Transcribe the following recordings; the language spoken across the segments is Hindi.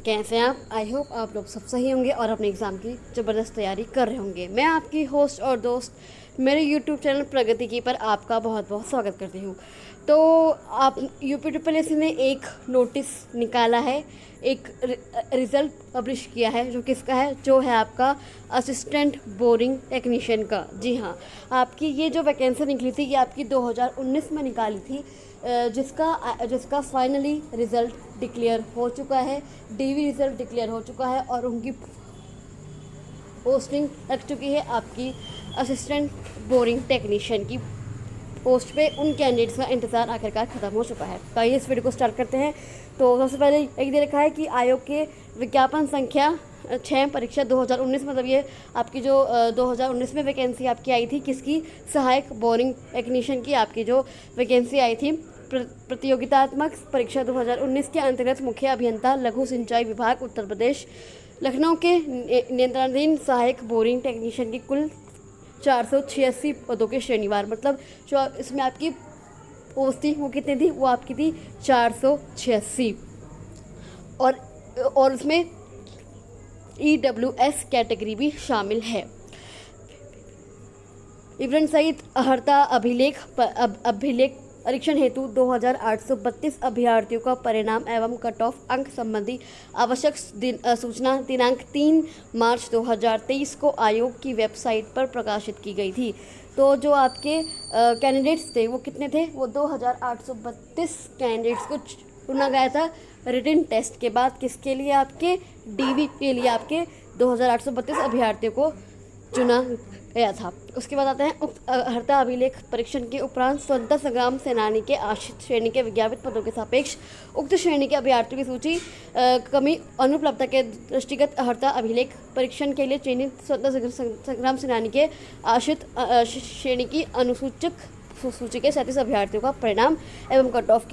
कैसे हैं आप? आई होप आप लोग सब सही होंगे और अपने एग्ज़ाम की ज़बरदस्त तैयारी कर रहे होंगे। मैं आपकी होस्ट और दोस्त मेरे यूट्यूब चैनल प्रगति की पर आपका बहुत बहुत स्वागत करती हूँ। तो आप यूपी ने एक नोटिस निकाला है, एक रिज़ल्ट पब्लिश किया है जो किसका है, जो है आपका असिस्टेंट बोरिंग टेक्नीशियन का। जी हाँ, आपकी ये जो वैकेंसी निकली थी ये आपकी 2019 में निकाली थी, जिसका फाइनली रिज़ल्ट डिक्लेयर हो चुका है। डीवी रिज़ल्ट डिक्लेयर हो चुका है और उनकी पोस्टिंग लग चुकी है आपकी असिस्टेंट बोरिंग टेक्नीशियन की पोस्ट पे। उन कैंडिडेट्स का इंतज़ार आखिरकार ख़त्म हो चुका है। तो आइए इस वीडियो को स्टार्ट करते हैं। तो सबसे पहले एक दे रखा है कि आयोग के विज्ञापन संख्या 6 परीक्षा 2019, मतलब ये आपकी जो 2019 में वैकेंसी आपकी आई थी, किसकी? सहायक बोरिंग टेक्नीशियन की आपकी जो वैकेंसी आई थी। प्रतियोगितात्मक परीक्षा 2019 के अंतर्गत मुख्य अभियंता लघु सिंचाई विभाग उत्तर प्रदेश लखनऊ के नियंत्रणाधीन सहायक बोरिंग टेक्नीशियन की कुल 486 पदों के श्रेणीवार, मतलब जो इसमें आपकी पोस्ट थी वो कितनी थी? वो आपकी थी 486। और उसमें EWS कैटेगरी भी शामिल है। विवरण सहित अर्हता अभिलेख परीक्षण हेतु 2832 अभ्यर्थियों का परिणाम एवं कट ऑफ अंक संबंधी आवश्यक सूचना दिनांक 3 मार्च 2023 को आयोग की वेबसाइट पर प्रकाशित की गई थी। तो जो आपके कैंडिडेट्स थे वो कितने थे? वो 2832 कैंडिडेट्स को चुना गया था रिटन टेस्ट के बाद। किसके लिए? आपके डीवी के लिए आपके 2832 अभ्यर्थियों को चुना गया था। उसके बाद आते हैं उक्त अर्हता अभिलेख परीक्षण के उपरांत स्वतंत्रता संग्राम सेनानी के आश्रित श्रेणी के विज्ञापित पदों के सापेक्ष उक्त श्रेणी के अभ्यर्थियों की सूची कमी अनुपलब्धता के दृष्टिगत अर्हता अभिलेख परीक्षण के लिए चयनित स्वतंत्रता संग्राम सेनानी के आश्रित श्रेणी की अनुसूचक सूची के 37 अभ्यर्थियों का परिणाम एवं कट ऑफ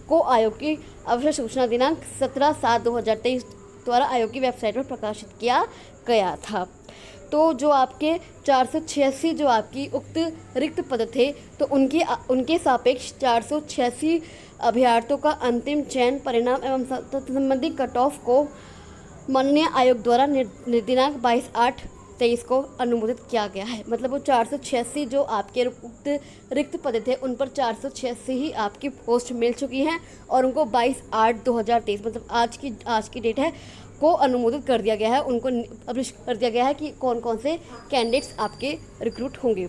को आयोग की आवश्यक सूचना दिनांक 17/7/2023 द्वारा आयोग की वेबसाइट पर प्रकाशित किया गया था। तो जो आपके 486 जो आपकी उक्त रिक्त पद थे, तो उनके सापेक्ष 486 अभ्यर्थियों का अंतिम चयन परिणाम एवं संबंधी कट ऑफ को माननीय आयोग द्वारा दिनांक 22/8/23 को अनुमोदित किया गया है। मतलब वो 486 जो आपके उक्त रिक्त पद थे उन पर 486 ही आपकी पोस्ट मिल चुकी हैं और उनको 22/8/2023, मतलब आज की डेट है, को अनुमोदित कर दिया गया है। उनको पब्लिश कर दिया गया है कि कौन कौन से कैंडिडेट्स आपके रिक्रूट होंगे।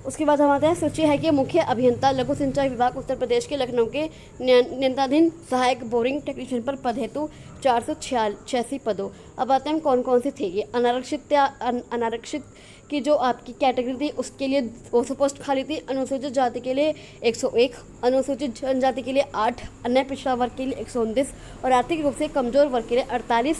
उसके बाद हम आते हैं सूची है कि मुख्य अभियंता लघु सिंचाई विभाग उत्तर प्रदेश के लखनऊ के नियंत्रणाधीन सहायक बोरिंग टेक्नीशियन पर पद हेतु 486 पदों। अब आते हैं कौन कौन से थे ये। अनारक्षित की जो आपकी कैटेगरी थी उसके लिए 200 पोस्ट खाली थी। अनुसूचित जाति के लिए 101, अनुसूचित जनजाति के लिए 8, अन्य पिछड़ा वर्ग के लिए 129 और आर्थिक रूप से कमजोर वर्ग के लिए 48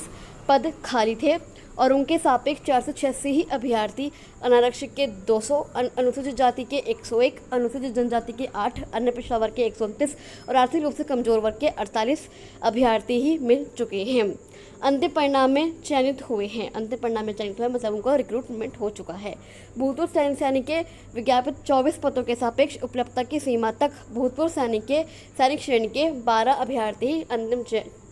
पद खाली थे और उनके सापेक्ष 486 ही अभ्यर्थी। अनारक्षित के 200, अनुसूचित जाति के 101, अनुसूचित जनजाति के 8, अन्य पिछड़ा वर्ग के 129 और आर्थिक रूप से कमजोर वर्ग के 48 अभ्यर्थी ही मिल चुके हैं। अंतिम परिणाम में चयनित हुए हैं, मतलब उनका रिक्रूटमेंट हो चुका है। भूतपूर्व सैनिक सैनिक के विज्ञापित 24 पदों के सापेक्ष उपलब्धता की सीमा तक भूतपूर्व सैनिक श्रेणी के 12 अभ्यर्थी अंतिम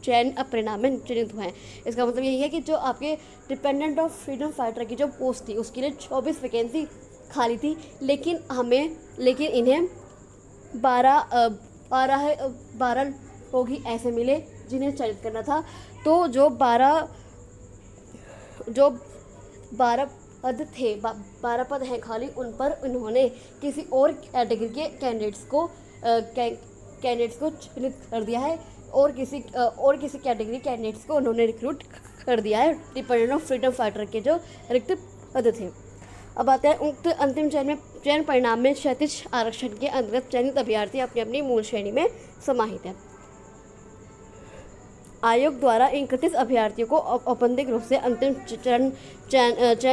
चयन परिणाम में चयनित हुए हैं। इसका मतलब यही है कि जो आपके डिपेंडेंट ऑफ फ्रीडम फाइटर की जो पोस्ट थी उसके लिए 24 वैकेंसी खाली थी, लेकिन इन्हें 12 लोग ही ऐसे मिले जिन्हें चयनित करना था। तो जो 12 पद थे, 12 पद हैं खाली, उन पर उन्होंने किसी और कैटेगरी के कैंडिडेट्स को चयनित कर दिया है और किसी कैटेगरी कैंडिडेट्स को उन्होंने रिक्रूट कर दिया है डिपेंडेंट ऑफ फ्रीडम फाइटर के जो रिक्त पद थे। अब आते हैं उक्त अंतिम चयन परिणाम में क्षैतिज आरक्षण के अंतर्गत चयनित अभ्यर्थी अपनी अपनी मूल श्रेणी में समाहित हैं। आयोग द्वारा इन 31 अभ्यर्थियों को औपचारिक रूप से अंतिम चयन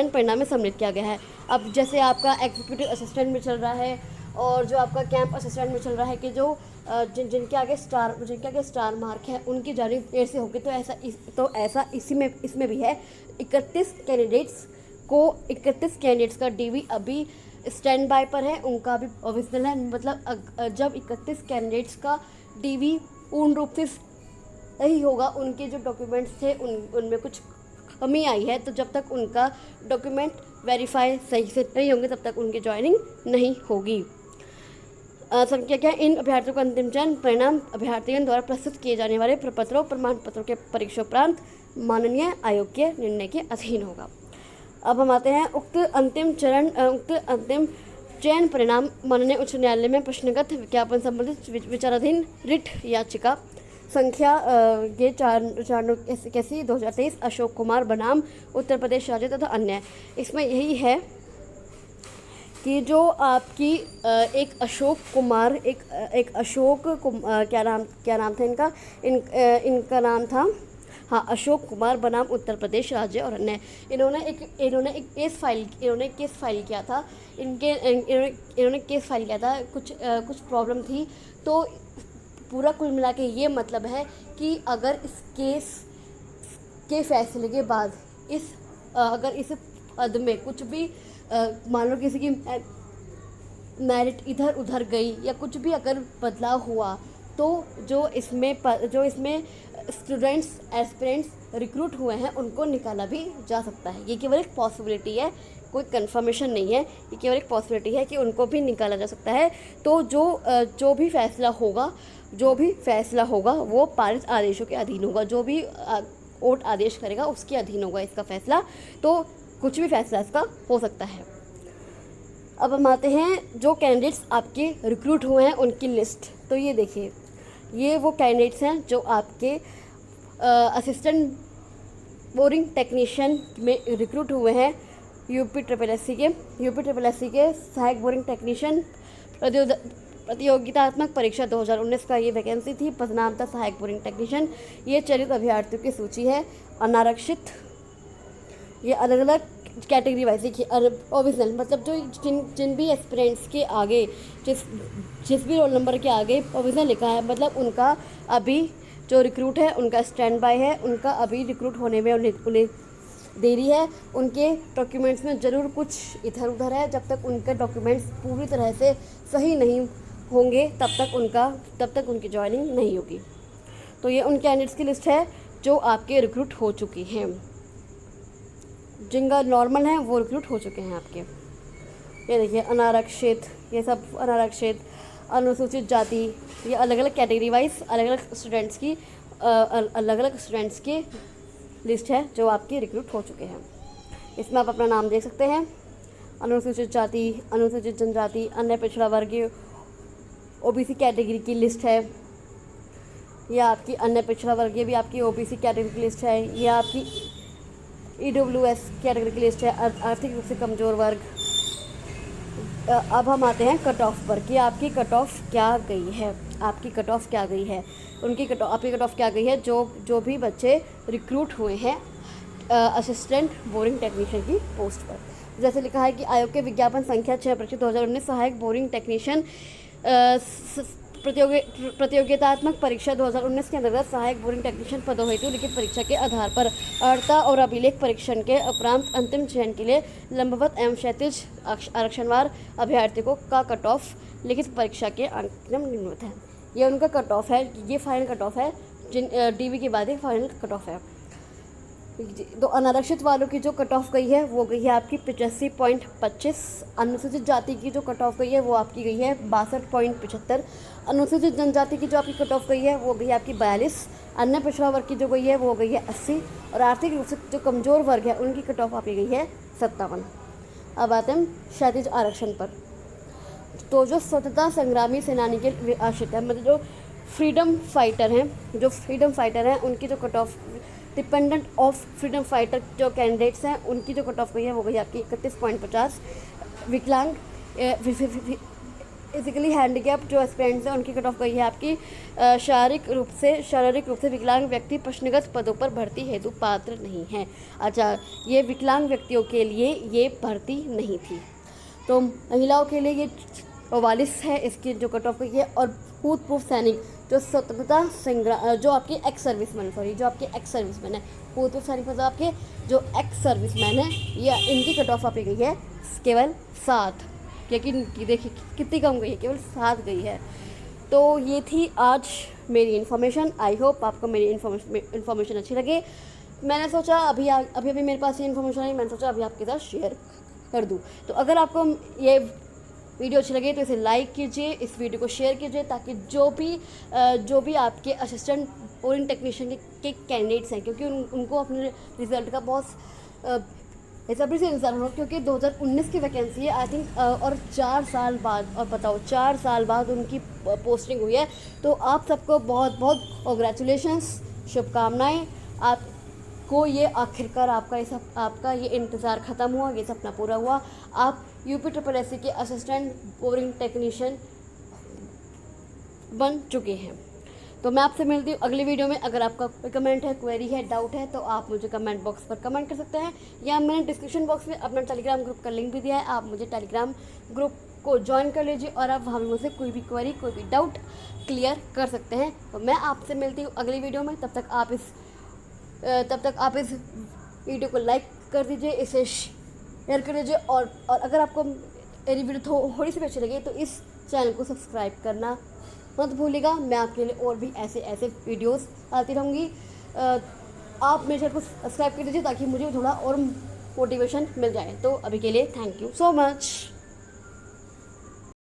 परिणाम में सम्मिलित किया गया है। अब जैसे आपका एग्जीक्यूटिव असिस्टेंट में चल रहा है और जो आपका कैंप असिस्टेंट में चल रहा है कि जो जिनके आगे स्टार मार्क है उनकी जारी देर से होगी, तो ऐसा इसमें भी है। 31 कैंडिडेट्स का डीवी अभी स्टैंड बाय पर है, उनका भी ओरिजिनल है। मतलब जब 31 कैंडिडेट्स का डीवी पूर्ण रूप से सही होगा, उनके जो डॉक्यूमेंट्स थे उनमें कुछ कमी आई है, तो जब तक उनका डॉक्यूमेंट वेरीफाई सही से नहीं होंगे तब तक उनकी ज्वाइनिंग नहीं होगी। संख्या क्या है, इन अभ्यर्थियों का अंतिम चयन परिणाम अभ्यर्थियों द्वारा प्रस्तुत किए जाने वाले प्रपत्रों प्रमाण पत्रों के परीक्षोपरांत माननीय आयोग के निर्णय के अधीन होगा। अब हम आते हैं उक्त अंतिम चयन परिणाम माननीय उच्च न्यायालय में प्रश्नगत विज्ञापन संबंधित विचाराधीन रिट याचिका संख्या ये 4/2023 अशोक कुमार बनाम उत्तर प्रदेश राज्य तथा अन्य। इसमें यही है कि जो आपकी एक अशोक कुमार क्या नाम था इनका, इनका नाम था, हाँ, अशोक कुमार बनाम उत्तर प्रदेश राज्य और अन्य। इन्होंने एक केस फाइल किया था। इन्होंने केस फाइल किया था, कुछ प्रॉब्लम थी। तो पूरा कुल मिला के ये मतलब है कि अगर इस केस के फैसले के बाद अगर इस पद में कुछ भी मान लो किसी की मेरिट इधर उधर गई या कुछ भी अगर बदलाव हुआ, तो जो इसमें स्टूडेंट्स एस्पिरेंट्स रिक्रूट हुए हैं उनको निकाला भी जा सकता है। ये केवल एक पॉसिबिलिटी है, कोई कंफर्मेशन नहीं है, ये केवल एक पॉसिबिलिटी है कि उनको भी निकाला जा सकता है। तो जो भी फैसला होगा वो पारित आदेशों के अधीन होगा। जो भी कोर्ट आदेश करेगा उसके अधीन होगा इसका फैसला। तो कुछ भी फैसला इसका हो सकता है। अब हम आते हैं जो कैंडिडेट्स आपके रिक्रूट हुए हैं उनकी लिस्ट। तो ये देखिए, ये वो कैंडिडेट्स हैं जो आपके असिस्टेंट बोरिंग टेक्नीशियन में रिक्रूट हुए हैं यूपी ट्रिपल एस सी के सहायक बोरिंग टेक्नीशियन प्रतियोगितात्मक परीक्षा 2019 का ये वैकेंसी थी। पद नाम था सहायक बोरिंग टेक्नीशियन। ये चयनित अभ्यर्थियों की सूची है, अनारक्षित। ये अलग अलग कैटेगरी वाइज देखिए, प्रोविजनल मतलब जो जिन भी एस्पिरेंट्स के आगे जिस भी रोल नंबर के आगे प्रोविजनल लिखा है, मतलब उनका अभी जो रिक्रूट है उनका स्टैंड बाय है, उनका अभी रिक्रूट होने में उन्हें देरी है। उनके डॉक्यूमेंट्स में ज़रूर कुछ इधर उधर है। जब तक उनके डॉक्यूमेंट्स पूरी तरह से सही नहीं होंगे तब तक उनकी ज्वाइनिंग नहीं होगी। तो ये उन कैंडिडेट्स की लिस्ट है जो आपके रिक्रूट हो चुकी हैं। जिनका नॉर्मल है वो रिक्रूट हो चुके हैं आपके। ये देखिए, अनारक्षित, ये सब अनारक्षित, अनुसूचित जाति, ये अलग अलग कैटेगरी वाइज अलग अलग स्टूडेंट्स की लिस्ट है जो आपके रिक्रूट हो चुके हैं। इसमें आप अपना नाम देख सकते हैं। अनुसूचित जाति, अनुसूचित जनजाति, अन्य पिछड़ा वर्ग, ओबीसी कैटेगरी की लिस्ट है। यह आपकी अन्य पिछड़ा वर्ग, ये भी आपकी ओबीसी कैटेगरी की लिस्ट है। यह आपकी ईडब्ल्यूएस कैटेगरी की लिस्ट है, आर्थिक रूप से कमज़ोर वर्ग। अब हम आते हैं कट ऑफ पर कि आपकी कट ऑफ क्या गई है। आपकी कट ऑफ क्या गई है, आपकी कट ऑफ क्या गई है जो भी बच्चे रिक्रूट हुए हैं असिस्टेंट बोरिंग टेक्नीशियन की पोस्ट पर। जैसे लिखा है कि आयोग के विज्ञापन संख्या 6/2019 सहायक बोरिंग टेक्नीशियन प्रतियोगितात्मक परीक्षा 2019 के अंतर्गत सहायक बोरिंग टेक्नीशियन पदों हेतु लिखित परीक्षा के आधार पर अर्हता और अभिलेख परीक्षण के उपरांत अंतिम चयन के लिए लंबवत एवं क्षैतिज आरक्षणवार अभ्यर्थियों का कट ऑफ लिखित परीक्षा के अंतिम निम्नलिखित है। ये उनका कट ऑफ है, ये फाइनल कट ऑफ है, जिन डीवी के बाद एक फाइनल कट ऑफ है। तो अनारक्षित वालों की जो कट ऑफ गई है वो गई है आपकी 85.25। अनुसूचित जाति की जो कट ऑफ गई है वो आपकी गई है 62.75। अनुसूचित जनजाति की जो आपकी कट ऑफ गई है वो गई है आपकी 42। अन्य पिछड़ा वर्ग की जो गई है वो गई है 80। और आर्थिक रूप से जो कमज़ोर वर्ग है उनकी कट ऑफ आपकी गई है 57। अब आते हैं क्षैतिज आरक्षण पर। तो जो स्वतंत्रता संग्रामी सेनानी के आश्रित है, मतलब जो फ्रीडम फाइटर हैं उनकी जो cut off dependent of freedom fighter जो कैंडिडेट्स हैं उनकी जो कट ऑफ गई है वो गई आपकी 31.50। विकलांग फिजिकली हैंडीकैप जो एस्पिरेंट्स हैं उनकी कट ऑफ गई है आपकी शारीरिक रूप से विकलांग व्यक्ति प्रश्नगत पदों पर भर्ती हेतु पात्र नहीं है। अच्छा, ये विकलांग व्यक्तियों के लिए ये भर्ती नहीं थी। तो महिलाओं के लिए ये 44 है इसकी जो कट ऑफ गई है। और भूतपूर्व सैनिक जो स्वतंत्रता संग्राम जो आपके एक्स सर्विसमैन है, भूतपूर्व सैनिक मतलब आपके जो एक्स सर्विसमैन है, ये इनकी कट ऑफ आपकी गई है केवल 7। लेकिन देखिए कितनी कम गई है, केवल 7 गई है। तो ये थी आज मेरी इन्फॉर्मेशन। आई होप आपको मेरी इन्फॉर्मेशन अच्छी लगे। मैंने सोचा अभी मेरे पास ये इन्फॉर्मेशन आई, मैंने सोचा अभी आपके साथ शेयर कर दूँ। तो अगर आपको ये वीडियो अच्छी लगे तो इसे लाइक कीजिए, इस वीडियो को शेयर कीजिए, ताकि जो भी आपके असिस्टेंट बोरिंग टेक्नीशियन के कैंडिडेट्स हैं, क्योंकि उनको अपने रिजल्ट का बहुत बेसब्री से इंतजार हो, क्योंकि 2019 की वैकेंसी है आई थिंक, और 4 साल बाद, और बताओ 4 साल बाद उनकी पोस्टिंग हुई है। तो आप सबको बहुत बहुत कांग्रेचुलेशंस, शुभकामनाएं। आपको ये आखिरकार आपका ये इंतज़ार ख़त्म हुआ, ये सपना पूरा हुआ। आप UPSSC के असिस्टेंट बोरिंग टेक्नीशियन बन चुके हैं। तो मैं आपसे मिलती हूँ अगली वीडियो में। अगर आपका कोई कमेंट है, क्वेरी है, डाउट है, तो आप मुझे कमेंट बॉक्स पर कमेंट कर सकते हैं, या मैंने डिस्क्रिप्शन बॉक्स में अपना टेलीग्राम ग्रुप का लिंक भी दिया है। आप मुझे टेलीग्राम ग्रुप को ज्वाइन कर लीजिए और आप वहाँ भी मुझसे कोई भी क्वेरी, कोई भी डाउट क्लियर कर सकते हैं। तो मैं आपसे मिलती हूँ अगली वीडियो में। तब तक आप इस वीडियो को लाइक कर दीजिए, इसे शेयर कर दीजिए, और अगर आपको मेरी वीडियो थोड़ी सी भी अच्छी लगी तो इस चैनल को सब्सक्राइब करना मत भूलिएगा। मैं आपके लिए और भी ऐसे वीडियोस आती रहूँगी। आप मेरे चैनल को सब्सक्राइब कर दीजिए ताकि मुझे थोड़ा और मोटिवेशन मिल जाए। तो अभी के लिए थैंक यू सो मच।